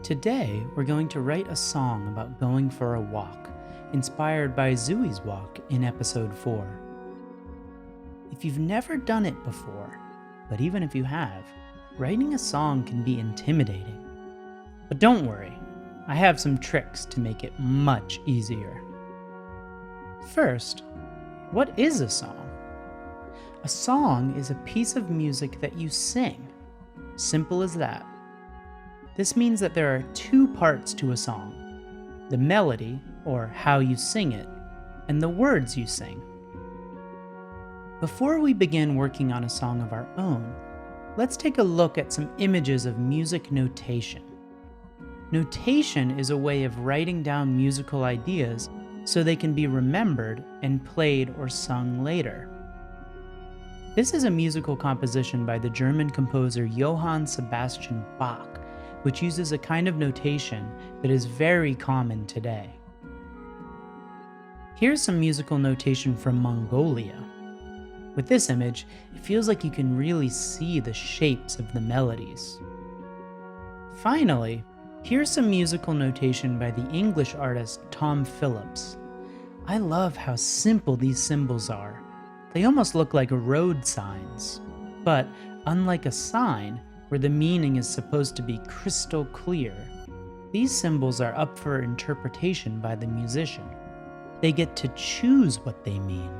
Today, we're going to write a song about going for a walk, inspired by Zooey's walk in episode 4. If you've never done it before, but even if you have, writing a song can be intimidating. But don't worry, I have some tricks to make it much easier. First, what is a song? A song is a piece of music that you sing. Simple as that. This means that there are two parts to a song: the melody, or how you sing it, and the words you sing. Before we begin working on a song of our own, let's take a look at some images of music notation. Notation is a way of writing down musical ideas so they can be remembered and played or sung later. This is a musical composition by the German composer Johann Sebastian Bach, which uses a kind of notation that is very common today. Here's some musical notation from Mongolia. With this image, it feels like you can really see the shapes of the melodies. Finally, here's some musical notation by the English artist Tom Phillips. I love how simple these symbols are. They almost look like road signs. But unlike a sign, where the meaning is supposed to be crystal clear, these symbols are up for interpretation by the musician. They get to choose what they mean.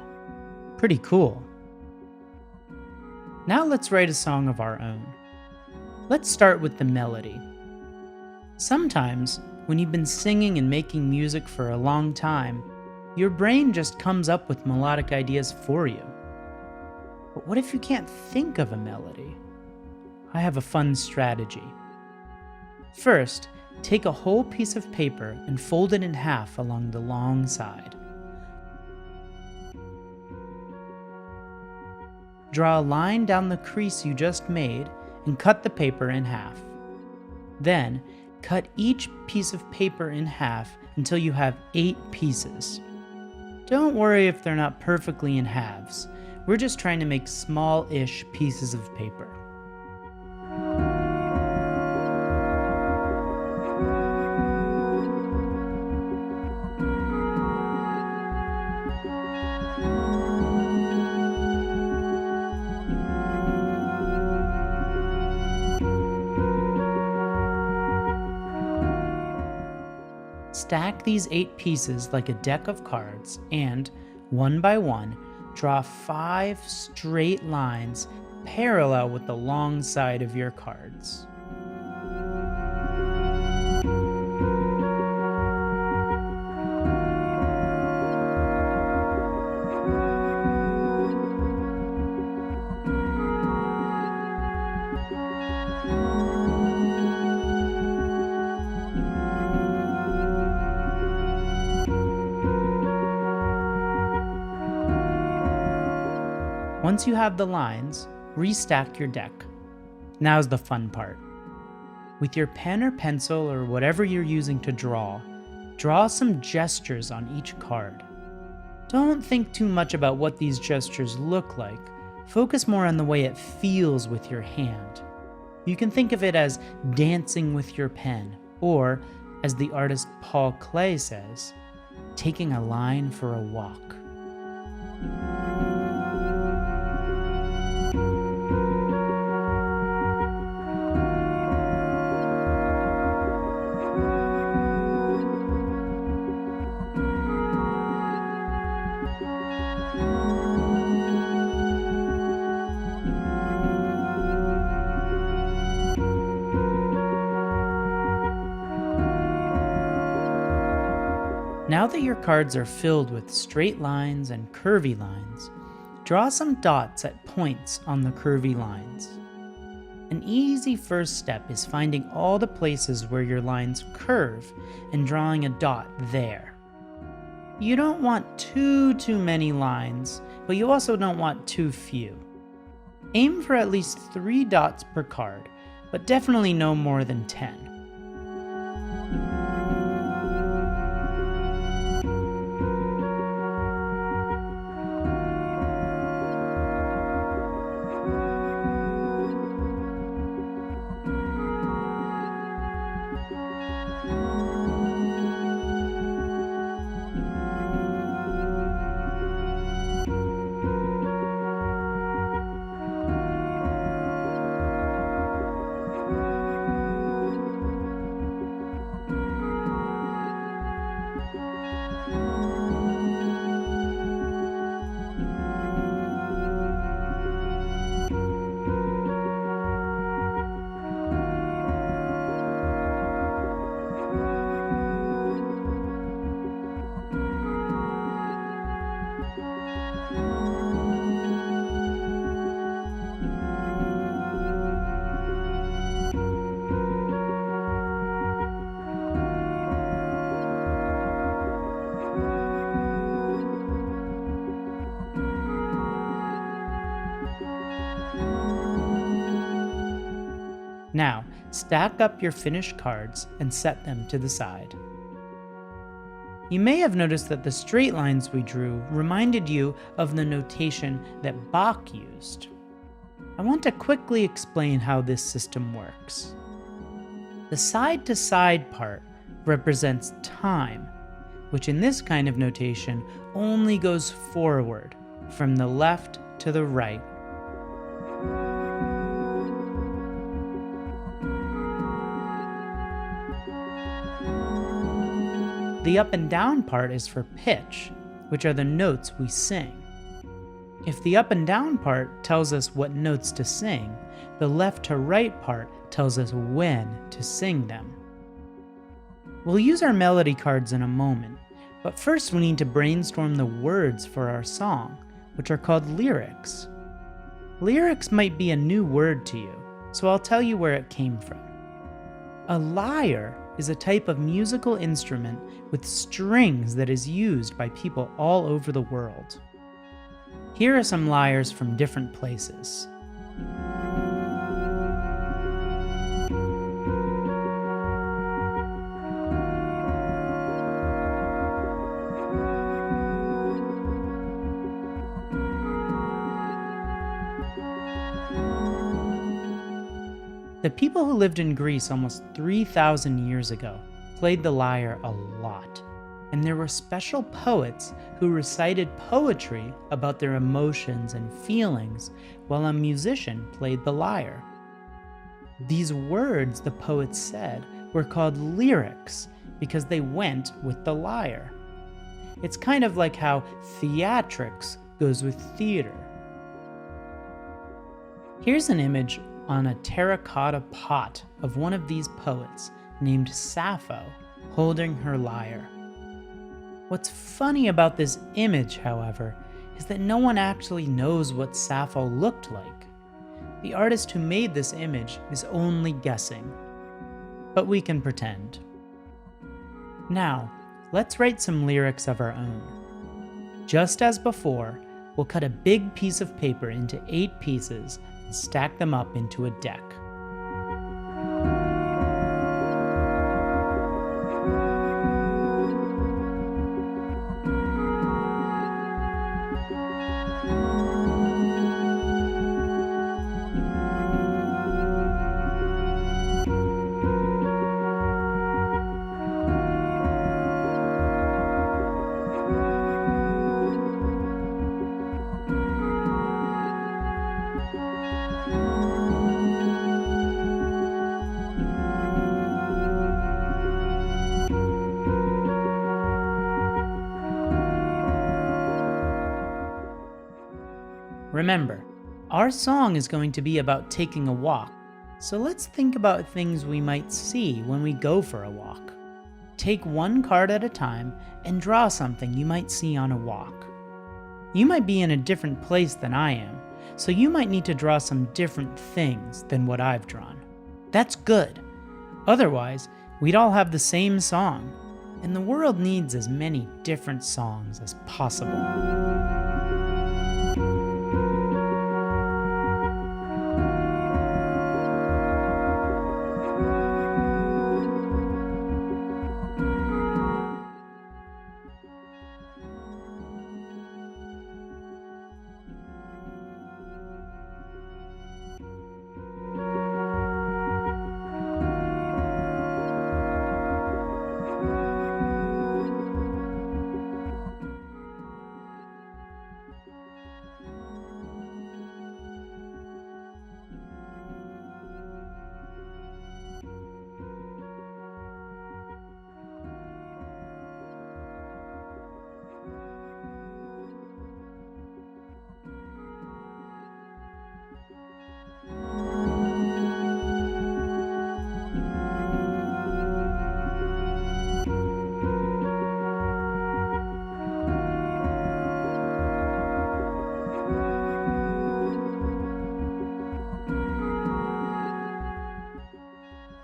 Pretty cool. Now let's write a song of our own. Let's start with the melody. Sometimes, when you've been singing and making music for a long time, your brain just comes up with melodic ideas for you. But what if you can't think of a melody? I have a fun strategy. First, take a whole piece of paper and fold it in half along the long side. Draw a line down the crease you just made and cut the paper in half. Then, cut each piece of paper in half until you have 8 pieces. Don't worry if they're not perfectly in halves. We're just trying to make small-ish pieces of paper. Stack these 8 pieces like a deck of cards and, one by one, draw 5 straight lines parallel with the long side of your cards. Once you have the lines, restack your deck. Now's the fun part. With your pen or pencil or whatever you're using to draw some gestures on each card. Don't think too much about what these gestures look like. Focus more on the way it feels with your hand. You can think of it as dancing with your pen, or, as the artist Paul Klee says, taking a line for a walk. Now that your cards are filled with straight lines and curvy lines, draw some dots at points on the curvy lines. An easy first step is finding all the places where your lines curve and drawing a dot there. You don't want too many lines, but you also don't want too few. Aim for at least 3 dots per card, but definitely no more than 10. Now, stack up your finished cards and set them to the side. You may have noticed that the straight lines we drew reminded you of the notation that Bach used. I want to quickly explain how this system works. The side-to-side part represents time, which in this kind of notation only goes forward, from the left to the right. The up and down part is for pitch, which are the notes we sing. If the up and down part tells us what notes to sing, the left to right part tells us when to sing them. We'll use our melody cards in a moment, but first we need to brainstorm the words for our song, which are called lyrics. Lyrics might be a new word to you, so I'll tell you where it came from. A lyre is a type of musical instrument with strings that is used by people all over the world. Here are some lyres from different places. The people who lived in Greece almost 3,000 years ago played the lyre a lot, and there were special poets who recited poetry about their emotions and feelings while a musician played the lyre. These words the poets said were called lyrics because they went with the lyre. It's kind of like how theatrics goes with theater. Here's an image on a terracotta pot of one of these poets named Sappho holding her lyre. What's funny about this image, however, is that no one actually knows what Sappho looked like. The artist who made this image is only guessing, but we can pretend. Now, let's write some lyrics of our own. Just as before, we'll cut a big piece of paper into 8 pieces and stack them up into a deck. Remember, our song is going to be about taking a walk, so let's think about things we might see when we go for a walk. Take one card at a time and draw something you might see on a walk. You might be in a different place than I am, so you might need to draw some different things than what I've drawn. That's good. Otherwise, we'd all have the same song, and the world needs as many different songs as possible.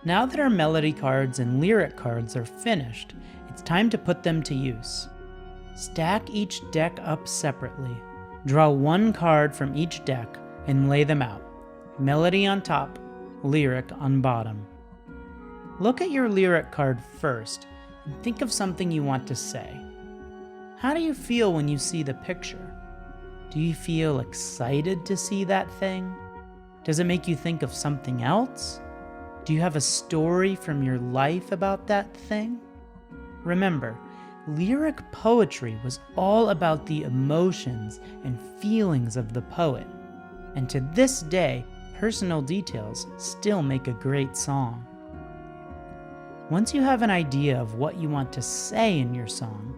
Now that our melody cards and lyric cards are finished, it's time to put them to use. Stack each deck up separately. Draw one card from each deck and lay them out. Melody on top, lyric on bottom. Look at your lyric card first and think of something you want to say. How do you feel when you see the picture? Do you feel excited to see that thing? Does it make you think of something else? Do you have a story from your life about that thing? Remember, lyric poetry was all about the emotions and feelings of the poet, and to this day, personal details still make a great song. Once you have an idea of what you want to say in your song,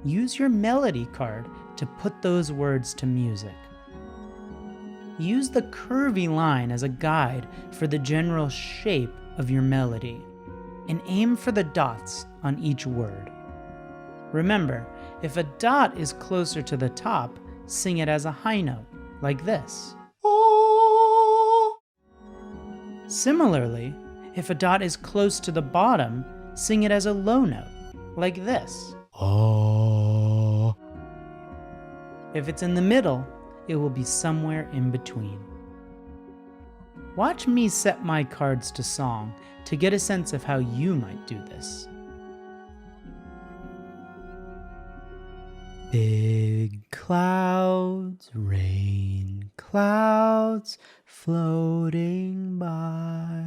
use your melody card to put those words to music. Use the curvy line as a guide for the general shape of your melody, and aim for the dots on each word. Remember, if a dot is closer to the top, sing it as a high note, like this. Similarly, if a dot is close to the bottom, sing it as a low note, like this. If it's in the middle, it will be somewhere in between. Watch me set my cards to song to get a sense of how you might do this. Big clouds, rain clouds floating by.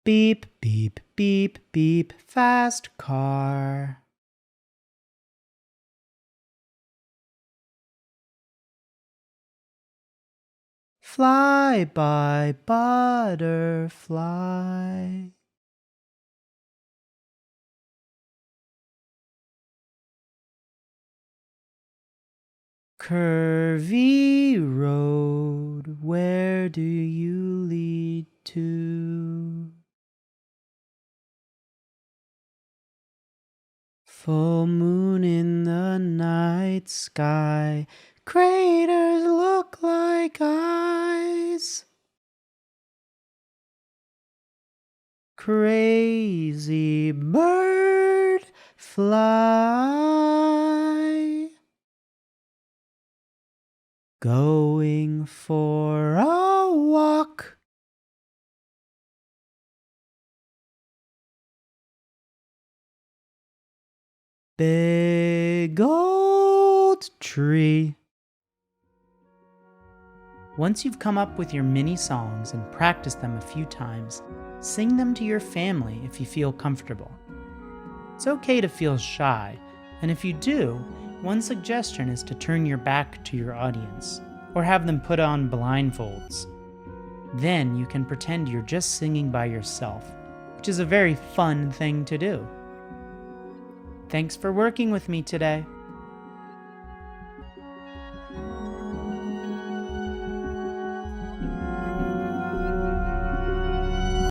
Beep, beep, beep, beep, fast car. Fly by butterfly. Curvy road, where do you lead to? Full moon in the night sky, craters look like eyes. Crazy bird, fly. Going for a walk. Big old tree. Once you've come up with your mini songs and practiced them a few times, sing them to your family if you feel comfortable. It's okay to feel shy, and if you do, one suggestion is to turn your back to your audience, or have them put on blindfolds. Then you can pretend you're just singing by yourself, which is a very fun thing to do. Thanks for working with me today.